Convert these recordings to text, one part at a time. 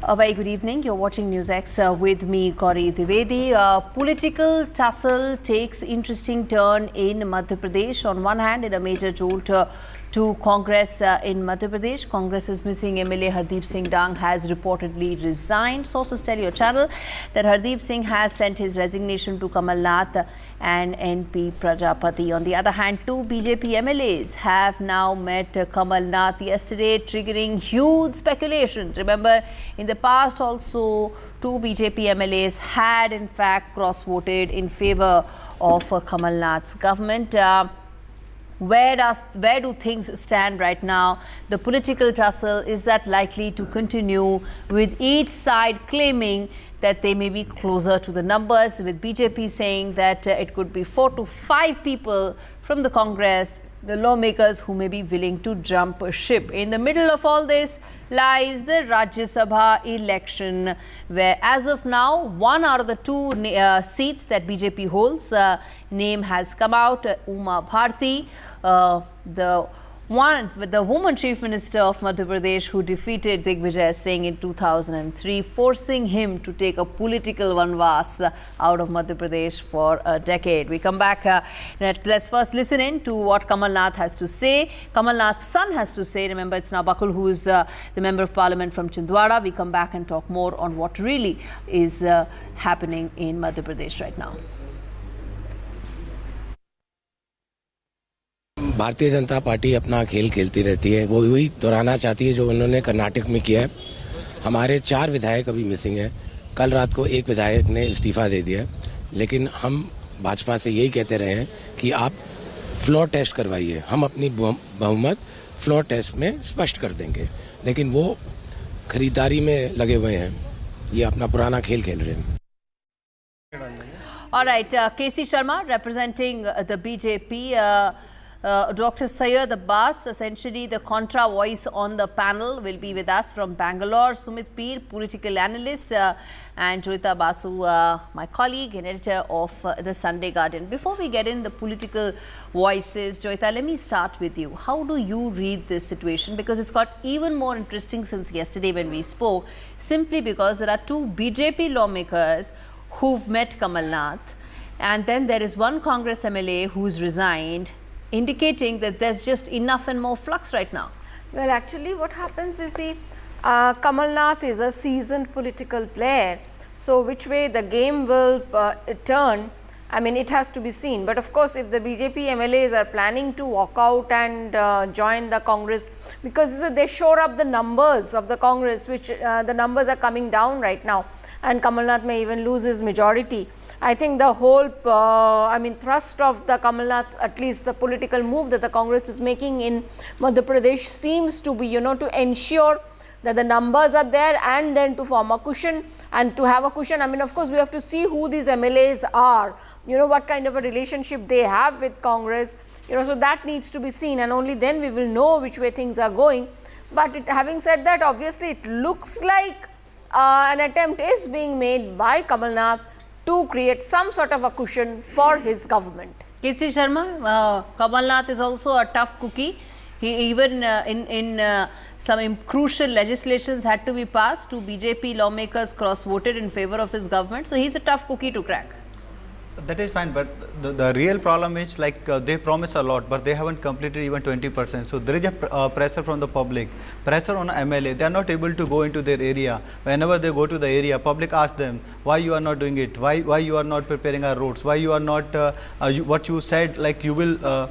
A very good evening. You're watching NewsX with me, Gauri Dwivedi. Political tussle takes interesting turn in Madhya Pradesh. On one hand, in a major jolt to Congress in Madhya Pradesh, Congress's missing MLA Hardeep Singh Dang has reportedly resigned. Sources tell your channel that Hardeep Singh has sent his resignation to Kamal Nath and NP Prajapati. On the other hand, two BJP MLAs have now met Kamal Nath yesterday, triggering huge speculation. Remember, in the past also, two BJP MLAs had in fact cross-voted in favor of Kamal Nath's government. Where do things stand right now? The political tussle, is that likely to continue, with each side claiming that they may be closer to the numbers, with BJP saying that it could be 4 to 5 people from the Congress, the lawmakers who may be willing to jump ship. In the middle of all this lies the Rajya Sabha election, where as of now, one out of the two seats that BJP holds, name has come out, Uma Bharti, the woman Chief Minister of Madhya Pradesh who defeated Digvijay Singh in 2003, forcing him to take a political vanvas out of Madhya Pradesh for a decade. We come back. Let's first listen in to what Kamal Nath has to say. Kamal Nath's son has to say. Remember, it's now Bakul who is the Member of Parliament from Chhindwara. We come back and talk more on what really is happening in Madhya Pradesh right now. Bharatiya Janata party अपना खेल खेलती रहती है, वो वही दोहराना चाहती है जो उन्होंने कर्नाटक में किया है। हमारे 4 विधायक अभी मिसिंग है। कल रात को एक विधायक ने इस्तीफा दे दिया, लेकिन हम भाजपा से यही कहते रहे हैं कि आप फ्लोर टेस्ट करवाइए, हम अपनी बहुमत फ्लोर टेस्ट में स्पष्ट कर देंगे, लेकिन वो खरीदारी में लगे हुए हैं, ये अपना पुराना खेल खेल रहे हैं। All right, KC Sharma representing the BJP. Dr. Syed Abbas, essentially the contra voice on the panel, will be with us from Bangalore. Sumit Peer, political analyst, and Joyita Basu, my colleague and editor of the Sunday Guardian. Before we get in the political voices, Joyita, let me start with you. How do you read this situation? Because it's got even more interesting since yesterday when we spoke, simply because there are two BJP lawmakers who've met Kamal Nath, and then there is one Congress MLA who's resigned, indicating that there's just enough and more flux right now. Well, actually what happens, you see, Kamal Nath is a seasoned political player. So which way the game will turn, I mean, it has to be seen. But of course, if the BJP MLAs are planning to walk out and join the Congress, because they shore up the numbers of the Congress, which the numbers are coming down right now, and Kamal Nath may even lose his majority. I think the whole, thrust of the Kamal Nath, at least the political move that the Congress is making in Madhya Pradesh, seems to be, to ensure that the numbers are there and then to form a cushion. And to have a cushion, I mean, of course, we have to see who these MLAs are, what kind of a relationship they have with Congress, so that needs to be seen, and only then we will know which way things are going. But having said that, obviously, it looks like an attempt is being made by Kamal Nath to create some sort of a cushion for his government. KC Sharma, Kamal Nath is also a tough cookie. He even in some crucial legislations had to be passed. Two BJP lawmakers cross-voted in favor of his government. So he's a tough cookie to crack. That is fine, but the real problem is like they promise a lot, but they haven't completed even 20%. So there is a pressure from the public, pressure on MLA. They are not able to go into their area. Whenever they go to the area, public asks them, why you are not doing it? Why you are not preparing our roads? Why you are not, what you said, like you will,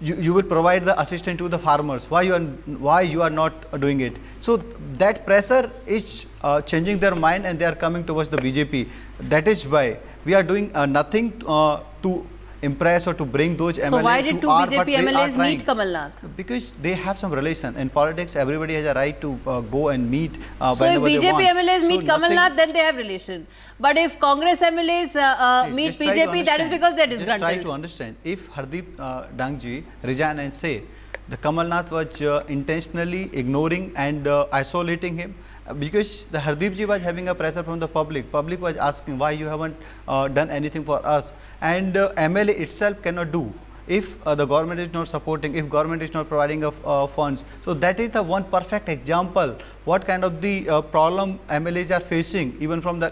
you will provide the assistance to the farmers. Why you are not doing it? So that pressure is changing their mind, and they are coming towards the BJP. That is why we are doing nothing to impress or to bring those MLAs. So why did two BJP MLAs meet Kamal Nath? Because they have some relation. In politics, everybody has a right to go and meet so if BJP MLAs meet Kamal Nath, then they have relation. But if Congress MLAs meet BJP, that is because they are disgruntled. Just try to understand. If Hardeep Dangji resign and say the Kamal Nath was intentionally ignoring and isolating him, because the Hardeep ji was having a pressure from the public. Public was asking why you haven't done anything for us, and MLA itself cannot do. if the government is not supporting, if government is not providing funds. So that is the one perfect example what kind of the problem MLAs are facing, even from the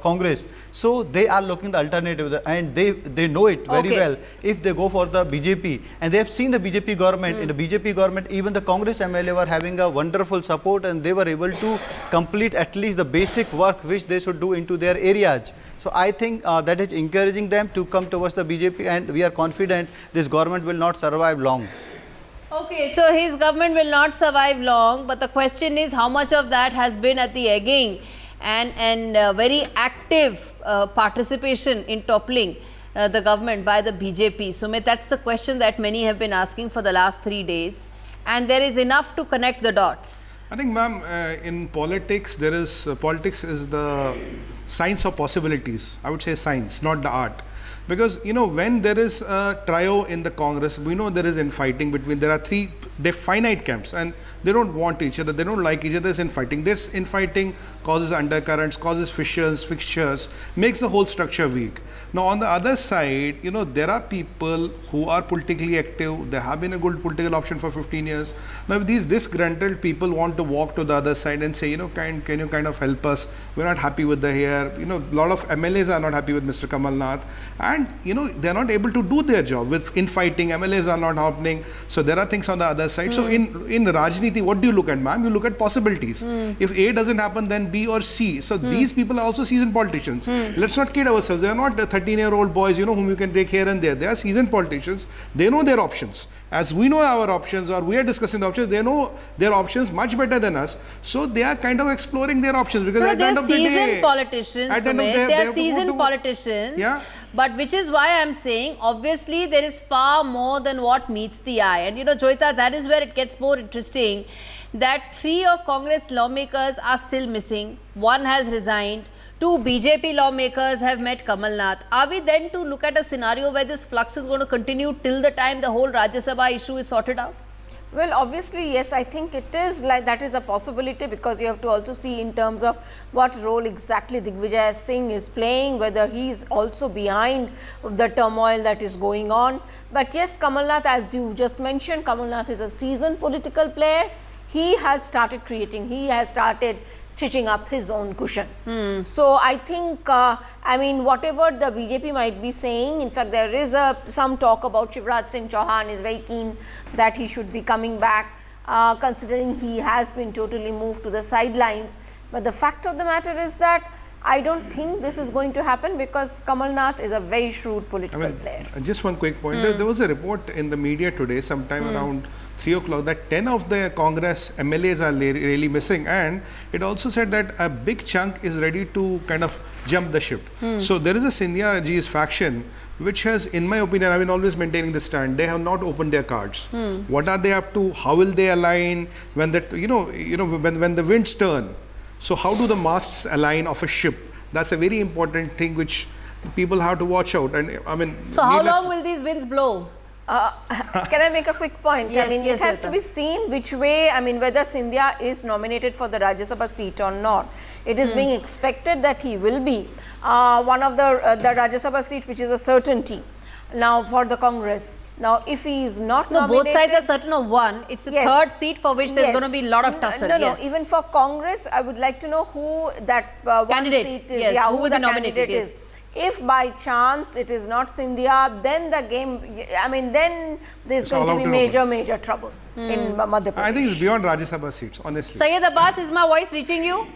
Congress. So they are looking the alternative, and they know it very well. If they go for the BJP, and they have seen the BJP government, in the BJP government, even the Congress MLA were having a wonderful support, and they were able to complete at least the basic work which they should do into their areas. So I think that is encouraging them to come towards the BJP, and we are confident this government will not survive long. Okay, so his government will not survive long, but the question is how much of that has been at the egging and very active participation in toppling the government by the BJP. Sumit, that's the question that many have been asking for the last 3 days, and there is enough to connect the dots. I think, ma'am, in politics, politics is the science of possibilities. I would say science, not the art. Because, you know, when there is a trio in the Congress, we know there is infighting between, there are three finite camps, and they don't want each other, they don't like each other, there's infighting. This infighting causes undercurrents, causes fixtures, makes the whole structure weak. Now, on the other side, you know, there are people who are politically active, they have been a good political option for 15 years. Now, if these disgruntled people want to walk to the other side and say, you know, can you kind of help us? We're not happy with the hair. You know, a lot of MLAs are not happy with Mr. Kamal Nath, and, you know, they're not able to do their job. With infighting, MLAs are not happening. So, there are things on the other side. So, in Rajniti, what do you look at, ma'am? You look at possibilities. If A doesn't happen, then B or C. So, these people are also seasoned politicians. Let's not kid ourselves. They are not 13-year-old boys, you know, whom you can take here and there. They are seasoned politicians. They know their options. As we know our options, or we are discussing the options, they know their options much better than us. So, they are kind of exploring their options, because at the end of the day, seasoned politicians, Sumit, they are seasoned politicians. Yeah. But which is why I am saying, obviously, there is far more than what meets the eye. And, you know, Joyita, that is where it gets more interesting, that 3 of Congress lawmakers are still missing. 1 has resigned. 2 BJP lawmakers have met Kamal Nath. Are we then to look at a scenario where this flux is going to continue till the time the whole Rajya Sabha issue is sorted out? Well, obviously, yes, I think it is like that is a possibility, because you have to also see in terms of what role exactly Digvijay Singh is playing, whether he is also behind the turmoil that is going on. But yes, Kamal Nath, as you just mentioned, Kamal Nath is a seasoned political player. He has started stitching up his own cushion. So, I think, I mean, whatever the BJP might be saying, in fact, there is some talk about Shivraj Singh Chauhan is very keen that he should be coming back, considering he has been totally moved to the sidelines. But the fact of the matter is that I don't think this is going to happen, because Kamal Nath is a very shrewd political player. Just one quick point. There was a report in the media today, sometime around 3 o'clock, that 10 of the Congress MLAs are really missing, and it also said that a big chunk is ready to kind of jump the ship. So there is a Sindhya Ji's faction which has, in my opinion, I've been always maintaining the stand, they have not opened their cards. What are they up to? How will they align when that, when the winds turn? So how do the masts align of a ship? That's a very important thing which people have to watch out. And I mean, so how long will these winds blow? Can I make a quick point? Yes, I mean, yes, it has to be seen which way, I mean, whether Scindia is nominated for the Rajya Sabha seat or not. It is being expected that he will be one of the Rajya Sabha seats, which is a certainty now for the Congress. Now, if he is not nominated... both sides are certain of one. It's the third seat for which there's going to be a lot of tussle. No, even for Congress, I would like to know who that candidate one seat is. Who will be nominated is. If by chance it is not Scindia, then the game, I mean, then there's going to be major trouble in Madhya Pradesh. I think it's beyond Rajya Sabha seats, honestly. Syed Abbas, is my voice reaching you?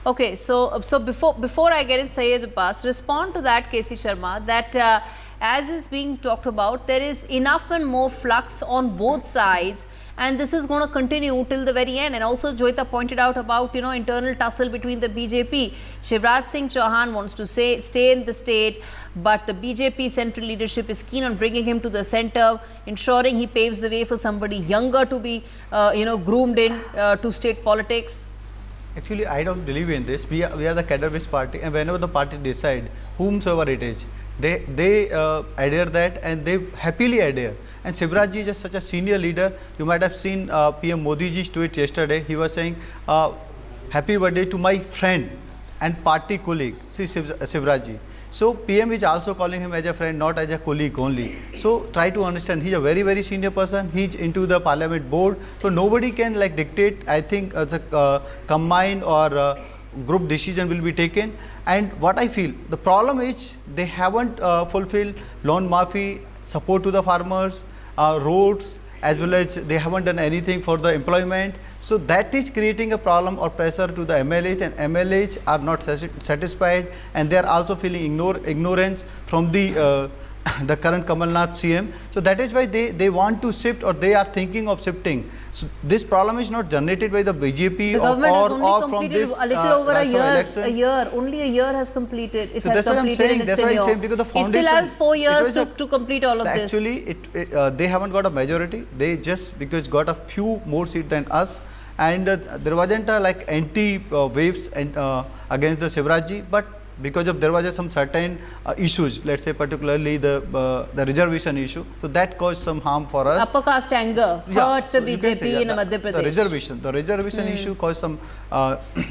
Okay, so before I get in, Syed Abbas, respond to that, KC Sharma, that as is being talked about, there is enough and more flux on both sides, and this is going to continue till the very end. And also Joyita pointed out about, internal tussle between the BJP. Shivraj Singh Chauhan wants to stay in the state, but the BJP central leadership is keen on bringing him to the center, ensuring he paves the way for somebody younger to be, groomed in to state politics. Actually, I don't believe in this. We are the cadre-based party, and whenever the party decide, whomsoever it is, they adhere that, and they happily adhere. And Shivraj ji is just such a senior leader. You might have seen PM Modi ji's tweet yesterday. He was saying, happy birthday to my friend and party colleague, Shivraj ji. So PM is also calling him as a friend, not as a colleague only. So try to understand, he's a very, very senior person. He's into the parliament board. So nobody can like dictate, I think, as a combined or group decision will be taken. And what I feel, the problem is they haven't fulfilled loan mafi, support to the farmers, roads, as well as they haven't done anything for the employment. So that is creating a problem or pressure to the MLAs, and MLAs are not satisfied, and they are also feeling ignorance from the the current Kamal Nath CM. So that is why they want to shift, or they are thinking of shifting. So this problem is not generated by the BJP The government has only or from completed this a little over a election. year. Only a year has completed. It So has that's what I'm completed saying. in its That's what I'm tenure. saying, because the foundation. It still has 4 it years was a- to complete all of this. Actually, they haven't got a majority. They just because got a few more seats than us, and there wasn't like anti waves and against the Shivrajji, but because of there was some certain issues, let's say particularly the reservation issue, so that caused some harm for us. Upper caste anger hurt so the you can BJP say, in Madhya Pradesh. The reservation issue caused some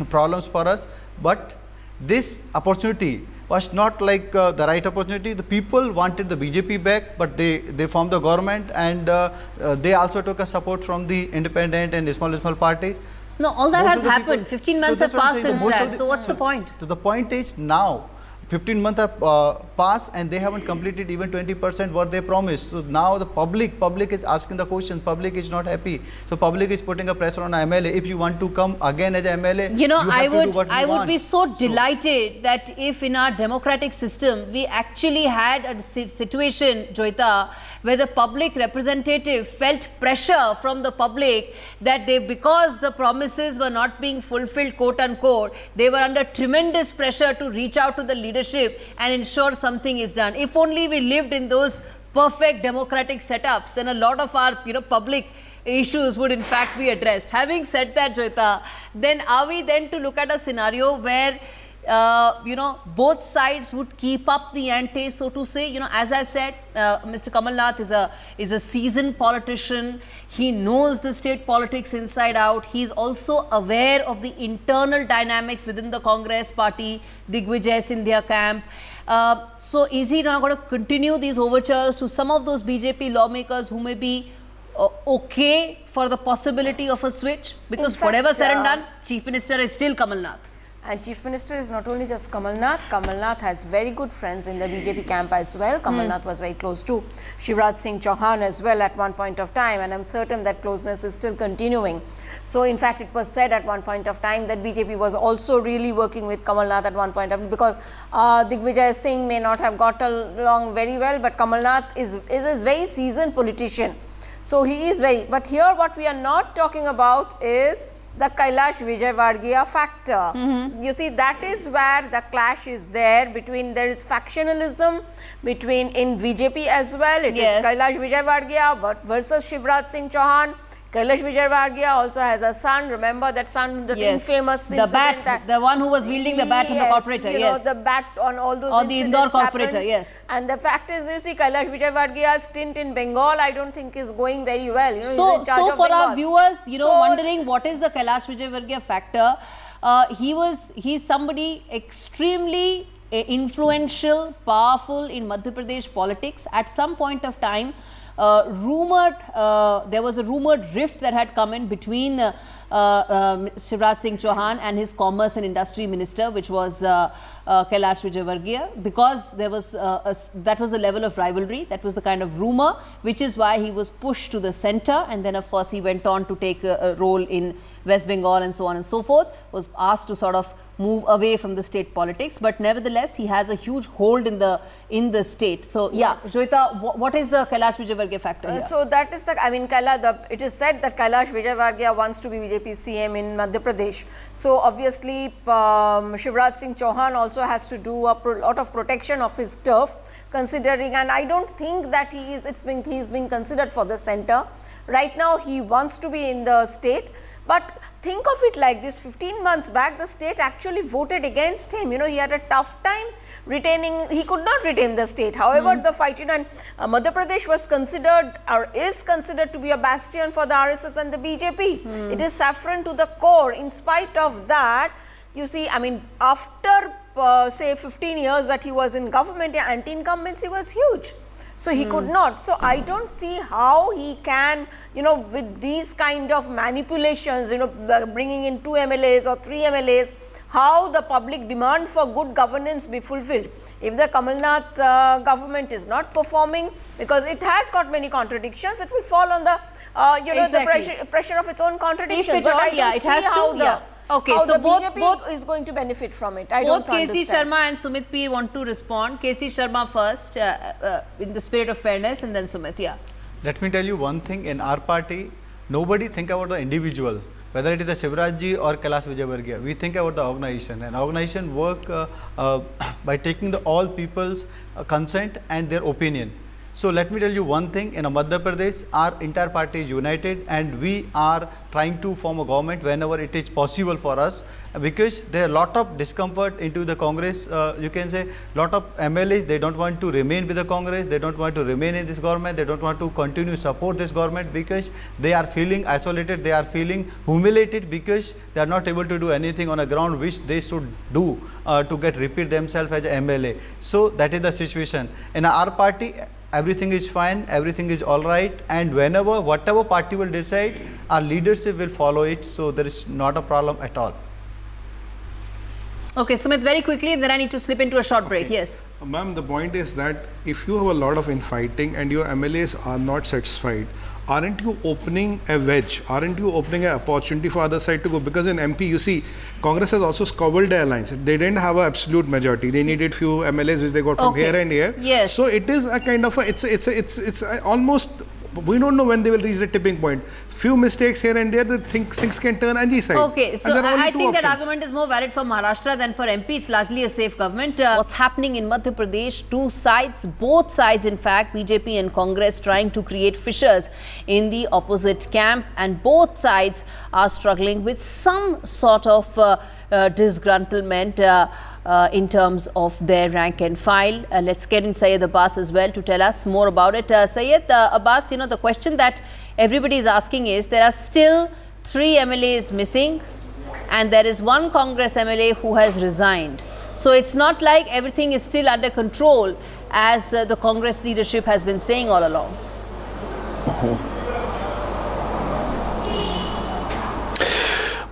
problems for us, but this opportunity was not like the right opportunity. The people wanted the BJP back, but they formed the government, and they also took a support from the independent and small parties. No, all that Most has of the happened. people- 15 so months that's have what I'm passed saying, since most of that. the- So what's the point? So the point is now 15 months are passed, and they haven't completed even 20% what they promised. So now the public is asking the question. Public is not happy. So public is putting a pressure on MLA. If you want to come again as MLA, You know, have to do what I you would want. be so delighted that if in our democratic system we actually had a situation, Joyita, where the public representative felt pressure from the public that because the promises were not being fulfilled, quote unquote, they were under tremendous pressure to reach out to the leadership and ensure something is done. If only we lived in those perfect democratic setups, then a lot of our public issues would in fact be addressed. Having said that, Joyita, then are we then to look at a scenario where both sides would keep up the ante, so to say? As I said, Mr. Kamal Nath is a seasoned politician. He knows the state politics inside out. He's also aware of the internal dynamics within the Congress party, Digvijay Scindia camp. So is he now going to continue these overtures to some of those BJP lawmakers who may be okay for the possibility of a switch? Because whatever said and done, Chief Minister is still Kamal Nath. And Chief Minister is not only just Kamal Nath. Kamal Nath has very good friends in the BJP camp as well. Kamal Nath was very close to Shivraj Singh Chauhan as well at one point of time, and I'm certain that closeness is still continuing. So in fact, it was said at one point of time that BJP was also really working with Kamal Nath at one point of time, because Digvijay Singh may not have got along very well, but Kamal Nath is a very seasoned politician. So he is very, but here what we are not talking about is the Kailash Vijaywargiya factor. You see, that is where the clash is there between, there is factionalism between in BJP as well. It is Kailash Vijaywargiya versus Shivraj Singh Chauhan. Kailash Vijaywargiya also has a son. Remember that son, the infamous incident, the one who was wielding the bat in the corporator. You know, the bat on all those on the Indore corporator. Happened. And the fact is, you see, Kailash Vijaywargiya's stint in Bengal, I don't think is going very well. So for our viewers, wondering what is the Kailash Vijaywargiya factor, he's somebody extremely influential, powerful in Madhya Pradesh politics. At some point of time, there was a rumored rift that had come in between Shivraj Singh Chauhan and his Commerce and Industry Minister, which was Kailash Vijaywargiya, because there was that was the level of rivalry. That was the kind of rumor, which is why he was pushed to the center, and then of course he went on to take a role in West Bengal and so on and so forth, was asked to sort of move away from the state politics, but nevertheless he has a huge hold in the state. So Joyita, what is the Kailash Vijaywargiya factor here? So that is it is said that Kailash Vijaywargiya wants to be BJP CM in Madhya Pradesh. So obviously Shivraj Singh Chauhan also has to do a lot of protection of his turf, considering, and I don't think that he's being considered for the center. Right now he wants to be in the state. But think of it like this, 15 months back the state actually voted against him. He had a tough time retaining, he could not retain the state. However, the fight, and Madhya Pradesh was considered or is considered to be a bastion for the RSS and the BJP. It is saffron to the core. In spite of that, you see, I mean, after say 15 years that he was in government, anti-incumbency was huge. So he could not. So I don't see how he can, you know, with these kind of manipulations, you know, bringing in 2 MLAs or 3 MLAs, how the public demand for good governance be fulfilled. If the Kamal Nath government is not performing, because it has got many contradictions, it will fall on the, you know, the pressure of its own contradictions. If at all, it has to. Okay, how so the both BJP is going to benefit from it. I both don't KC understand. Sharma and Sumit Peer want to respond. KC Sharma first, in the spirit of fairness, and then Sumit. Yeah. Let me tell you one thing, in our party, nobody think about the individual, whether it is the Shivrajji or Kailash Vijayvargiya. We think about the organization, and organization work by taking the all people's consent and their opinion. So let me tell you one thing, in Madhya Pradesh, our entire party is united, and we are trying to form a government whenever it is possible for us, because there are a lot of discomfort into the Congress. You can say lot of MLAs, they don't want to remain with the Congress, they don't want to remain in this government, they don't want to continue support this government, because they are feeling isolated, they are feeling humiliated, because they are not able to do anything on the ground which they should do to get repeat themselves as a MLA. So that is the situation. In our party, everything is fine, everything is all right, and whenever, whatever party will decide, our leadership will follow it, so there is not a problem at all. Okay, Sumit, very quickly, then I need to slip into a short break. Yes. Ma'am, the point is that if you have a lot of infighting and your MLAs are not satisfied, aren't you opening a wedge? Aren't you opening an opportunity for other side to go? Because in MP, you see, Congress has also squabbled their alliance. They didn't have an absolute majority. They needed few MLAs which they got from here and here. Yes. So it is a kind of a, it's almost, we don't know when they will reach the tipping point. Few mistakes here and there, the things can turn any side. Okay, so I think that options. argument is more valid for Maharashtra than for MP. It's largely a safe government. What's happening in Madhya Pradesh, two sides, both sides in fact, BJP and Congress, trying to create fissures in the opposite camp, and both sides are struggling with some sort of disgruntlement in terms of their rank and file. Let's get in Syed Abbas as well to tell us more about it. Syed Abbas, you know, the question that everybody is asking is, there are still 3 MLAs missing, and there is 1 Congress MLA who has resigned. So it's not like everything is still under control, as the Congress leadership has been saying all along.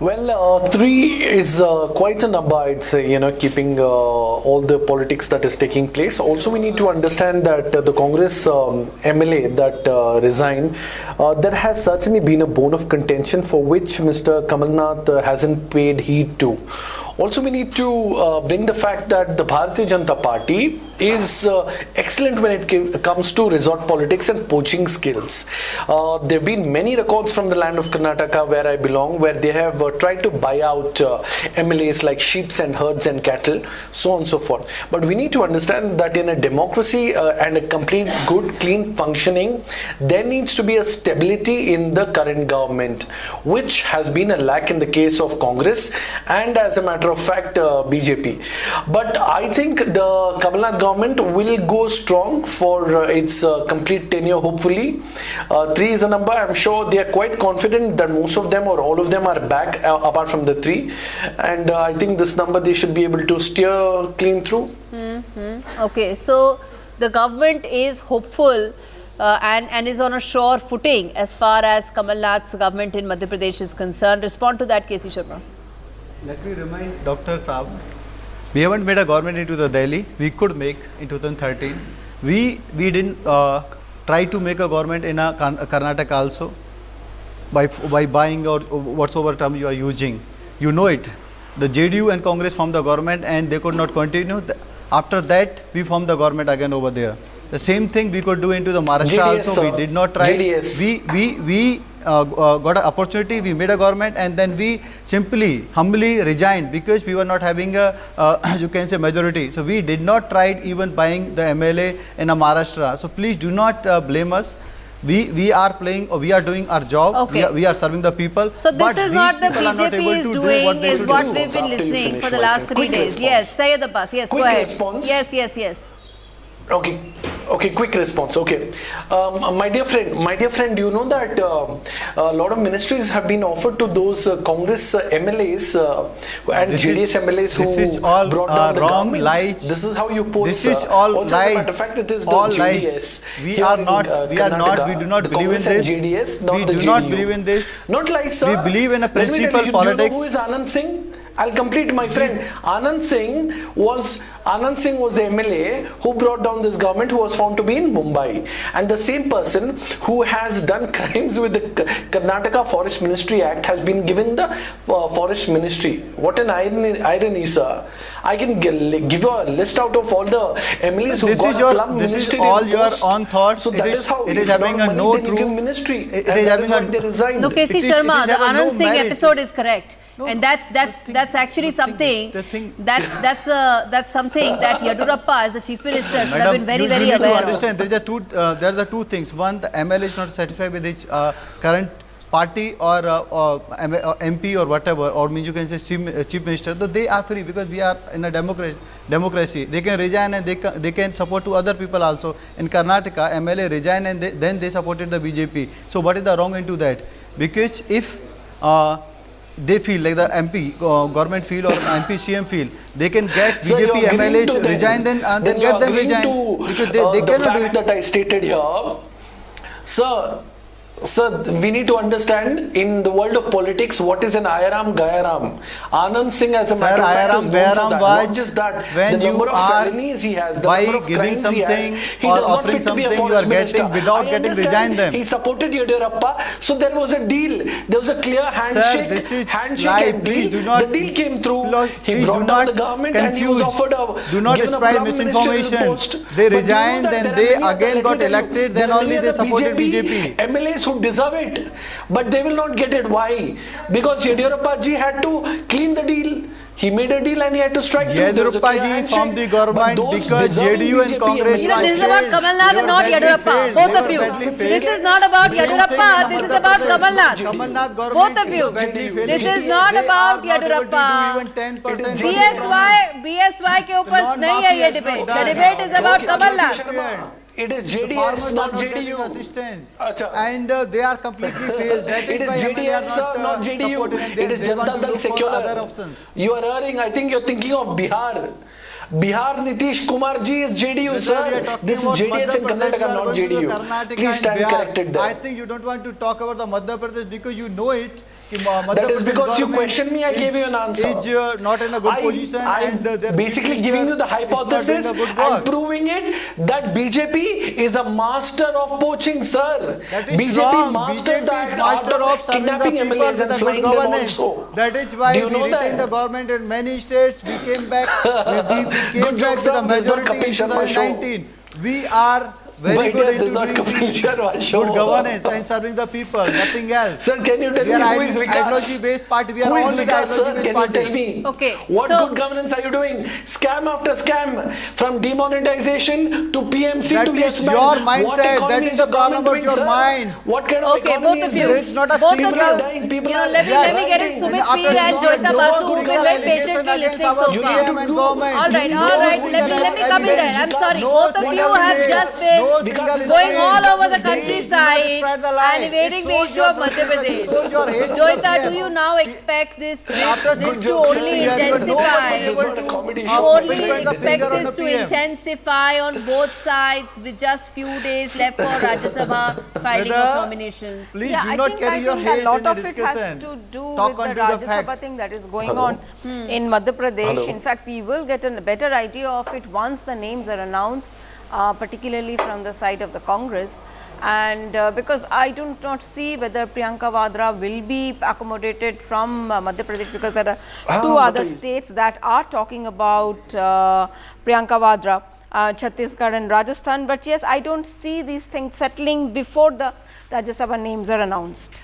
Well, 3 is quite a number, I'd say, you know, keeping all the politics that is taking place. Also, we need to understand that the Congress MLA that resigned, there has certainly been a bone of contention for which Mr. Kamal Nath hasn't paid heed to. Also, we need to bring the fact that the Bharatiya Janata Party is excellent when it comes to resort politics and poaching skills. There have been many records from the land of Karnataka, where I belong, where they have tried to buy out MLAs like sheep and herds and cattle, so on and so forth. But we need to understand that in a democracy and a complete good, clean functioning, there needs to be a stability in the current government, which has been a lack in the case of Congress and, as a matter of fact, BJP. But I think the Kamal Nath government will go strong for its complete tenure, hopefully. 3 is a number. I'm sure they are quite confident that most of them or all of them are back, apart from the 3. And I think this number they should be able to steer clean through. Okay, so the government is hopeful and is on a sure footing as far as Kamal Nath's government in Madhya Pradesh is concerned. Respond to that, KC Sharma. Let me remind Dr. Saab, we haven't made a government into the Delhi. We could make in 2013. We didn't try to make a government in a Karnataka also by buying or whatsoever term you are using. You know it. The JDU and Congress formed the government and they could not continue. After that, we formed the government again over there. The same thing we could do into the Maharashtra also. We did not try. We got an opportunity, we made a government, and then we simply, humbly resigned because we were not having a, you can say, majority. So we did not try even buying the MLA in a Maharashtra. So please do not blame us. We are playing, or we are doing our job. Okay. We are serving the people. So this is not the BJP is doing, is what we've been listening for the last 3 days. Yes, Syed Abbas. Yes, go ahead. Response. Yes. Okay. Okay, quick response. Okay, my dear friend, do you know that a lot of ministries have been offered to those Congress MLAs and JDS MLAs who brought down the wrong government? lies. This is how you pose. This is all also, lies. As a matter of fact, it is all the lies. JDS. We here are in, not. We do not the believe in Congress and this. JDS, not we the do JDU. not believe in this. Not lies, sir. We believe in a Let me tell principle you, politics. Do you know who is Anand Singh? I'll complete, my friend. Anand Singh was the MLA who brought down this government, who was found to be in Mumbai, and the same person who has done crimes with the Karnataka Forest Ministry Act has been given the Forest Ministry. What an irony, sir! I can give you a list out of all the MLAs who got plum This ministry. is all your own thoughts. So that is how it is having a no true ministry. It and is that having is why they resigned. No, KC It is Sharma, the having no Anand Singh merit. episode is correct. No, and that's actually something that's something that Yadurappa as the chief minister should have been very you very need to aware of. understand there are the two things. One, the MLA is not satisfied with his current party or MP or whatever, or means you can say chief minister. So they are free because we are in a democracy. They can resign and they can support to other people also. In Karnataka, MLA resigned and then they supported the BJP. So what is the wrong into that? Because if they feel like the MP government feel or MP CM feel they can get So BJP MLAs resign then get them resign because they the cannot fact do it. that I stated here, Sir, we need to understand in the world of politics what is an Ayaram Gayaram. Anand Singh, as a matter of fact, is known for that. Not just that, the number of felonies he has, the number of crimes he has, he does not fit to be a forest minister. without getting resigned them. He supported Yadurappa, so there was a deal. There was a clear handshake. This is handshake lie. and Please deal. do not- The deal came through. He Please brought do down not the government and he was confuse. offered a Do not given a spread plum ministerial misinformation. post. They But do you know resigned that and there are they many other- again let me got tell you, elected, there then are only many they other supported BJP. MLAs who deserve it, but they will not get it. Why? Because Yadurappa ji had to clean the deal. He made a deal and he had to strike through. There was a clear Yadurappa ji handshake. formed the But government those because deserving JDU and BJP Congress You know, this is failed. about Kamal Nath They and were not badly Yadurappa. failed. Both They of were you. badly failed. This is not about Same thing Yadurappa. in This is Madhya about Pradesh. Kamal Nath. Kamal Nath Both government of you. is badly failed. This is not They about are not able to do Yadurappa. even 10% BSY के ऊपर नहीं है ये debate. The debate is about Kamal Nath. It is The JDS, farmers are not not getting JDU. assistance. Acha. And they are completely failed. That It is why MLA JDS, are sir, not JDU. supported and It is they want Janata to Dal look for secular. other options. You are erring. I think you're thinking of Bihar. Bihar Nitish Kumar ji is JDU, We are sir. talking This is about JDS in Madhya Pradesh, Karnataka, we are not going to the JDU. Karnataka Please and stand Bihar. corrected there. I think you don't want to talk about the Madhya Pradesh because you know it. That is because you questioned me, I gave you an answer. Is not in a good position and I'm basically giving you the hypothesis and proving it that BJP is a master of poaching, sir. That is BJP wrong. masters BJP the is art master of serving the kidnapping people MLAs with and a good flying them governance. also. That is why Do you we know retained the that? government in many states. We came back. we came Good joke, back sir. to the This is not majority in Kapil Sharma show. 2019. We are very My good dear, into this is not doing Kapil Sharma show. good governance and serving the people. Nothing else. Sir, can you tell We me are who is Vikas? ideology-based party. We are Who is only the Vikas, sir? ideology-based Can you party. tell me? Okay, What so- good governance are you doing? Scam after scam, from demonetization to PMC That to is yes man. your What mindset. economy That is is the the problem government about doing, your sir? mind. What kind of Okay, economy both is of you. this? It's not a Both of People you. are dying, people are Let Yeah, me get it. dying. Sumit After Peer and no Joyita Basu who single have been allegation patiently against listening our so You far. need to PM and do- government. All right, No all right. single Let me come in there. I'm evidence. sorry. No Both of you single have evidence. just been No single going evidence. all over the Do not countryside spread the lie. and evading It the shows issue of your Madhya frustration. It shows your hate Pradesh. to Joyita, the do PM. you now expect this After to good jokes, only you have intensify? nobody This is not a able comedy to show. You only point the expect finger on this the to PM. intensify on both sides with just few days left for Rajya Sabha filing of Brother, nomination. Please Yeah, do I not think, carry your I hate think a lot in the of it has discussion. to do Talk with on the to the Rajya Sabha facts. thing that is going Hello. on in Madhya Pradesh. Hello. In fact, we will get a better idea of it once the names are announced, particularly from the side of the Congress. And because I do not see whether Priyanka Vadra will be accommodated from Madhya Pradesh, because there are two other states that are talking about Priyanka Vadra, Chhattisgarh and Rajasthan. But yes, I don't see these things settling before the Rajya Sabha names are announced.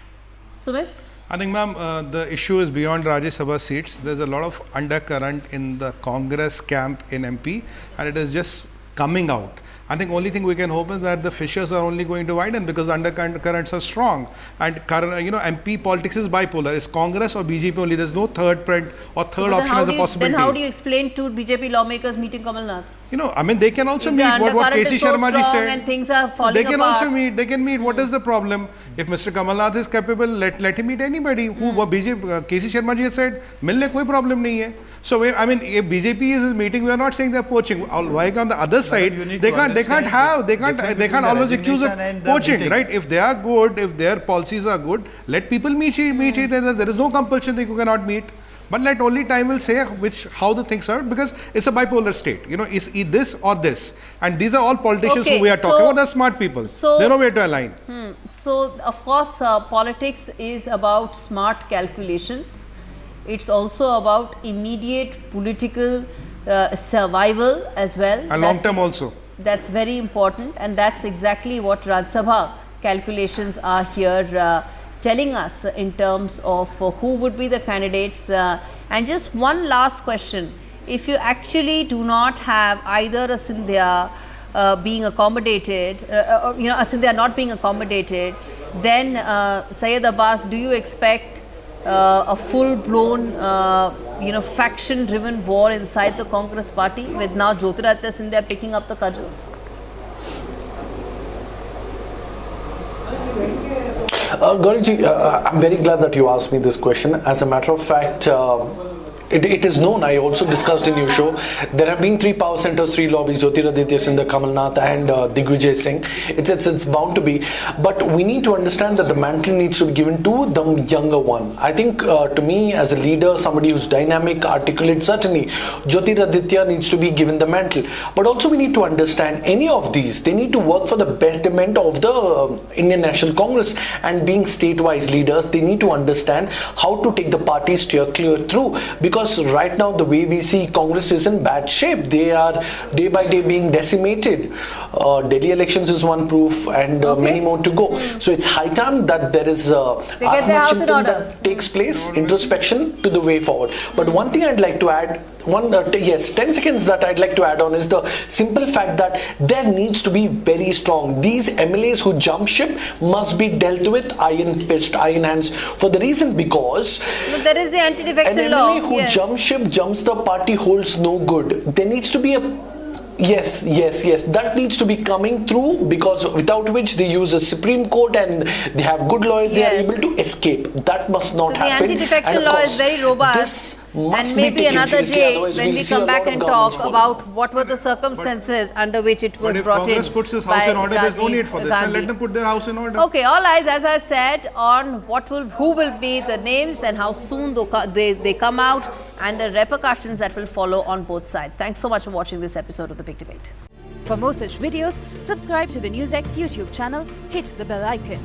Sumit? I think, ma'am, the issue is beyond Rajya Sabha seats. There's a lot of undercurrent in the Congress camp in MP, and it is just coming out. I think only thing we can hope is that the fissures are only going to widen because the undercurrents are strong. And MP politics is bipolar. It's Congress or BJP only. There's no third print or third option as a possibility. Then how do you explain to BJP lawmakers meeting Kamal Nath? You know, I mean, they can also If meet the what undercurrent KC is so Sharma ji strong said. and things are falling They can apart. also meet. They can meet. What is the problem? If Mr. Kamal Nath is capable, let him meet anybody. Who BJP, KC Sharma ji has said, milne koi problem nahi hai. So I mean, if BJP is meeting, we are not saying they are poaching. Why on the other side, they can't always accuse of poaching, right? If they are good, if their policies are good, let people meet each other. There is no compulsion that you cannot meet. But let only time will say how the things are, because it's a bipolar state. You know, it's this or this. And these are all politicians who we are talking about. They're smart people. They know where to align. So, of course, politics is about smart calculations. It's also about immediate political survival as well. And long term also. That's very important, and that's exactly what Rajya Sabha calculations are here telling us in terms of who would be the candidates. And just one last question: if you actually do not have either a Scindia being accommodated, a Scindia not being accommodated, then Syed Abbas, do you expect a full-blown, faction-driven war inside the Congress party, with now Jyotiraditya Scindia picking up the cudgels? Gauriji, I'm very glad that you asked me this question. As a matter of fact, it is known, I also discussed in your show, there have been 3 power centers, 3 lobbies, Jyotiraditya Scindia, Kamal Nath and Digvijay Singh. It's bound to be. But we need to understand that the mantle needs to be given to the younger one. I think to me, as a leader, somebody who's dynamic, articulate, certainly Jyotiraditya needs to be given the mantle. But also we need to understand any of these, they need to work for the betterment of the Indian National Congress, and being state-wise leaders, they need to understand how to take the party clear through. Because right now the way we see Congress is in bad shape. They are day by day being decimated. Delhi elections is one proof, and many more to go. So it's high time that there is that takes place, introspection to the way forward. But one thing I'd like to add, 10 seconds that I'd like to add on is the simple fact that there needs to be very strong. These MLAs who jump ship must be dealt with iron fist, iron hands, for the reason because there is the anti-defection law. An MLA who jumps ship, jumps the party, holds no good. There needs to be a Yes, that needs to be coming through, because without which they use a Supreme Court and they have good lawyers, they are able to escape. That must not happen. The anti-defection law is very robust, and maybe another day when we come back and talk about what were the circumstances under which it was brought in. But if Congress puts its house in order, there's no need for this. Then let them put their house in order. Okay, all eyes, as I said, on who will be the names and how soon they come out, and the repercussions that will follow on both sides. Thanks so much for watching this episode of The Big Debate. For more such videos, subscribe to the NewsX YouTube channel, hit the bell icon.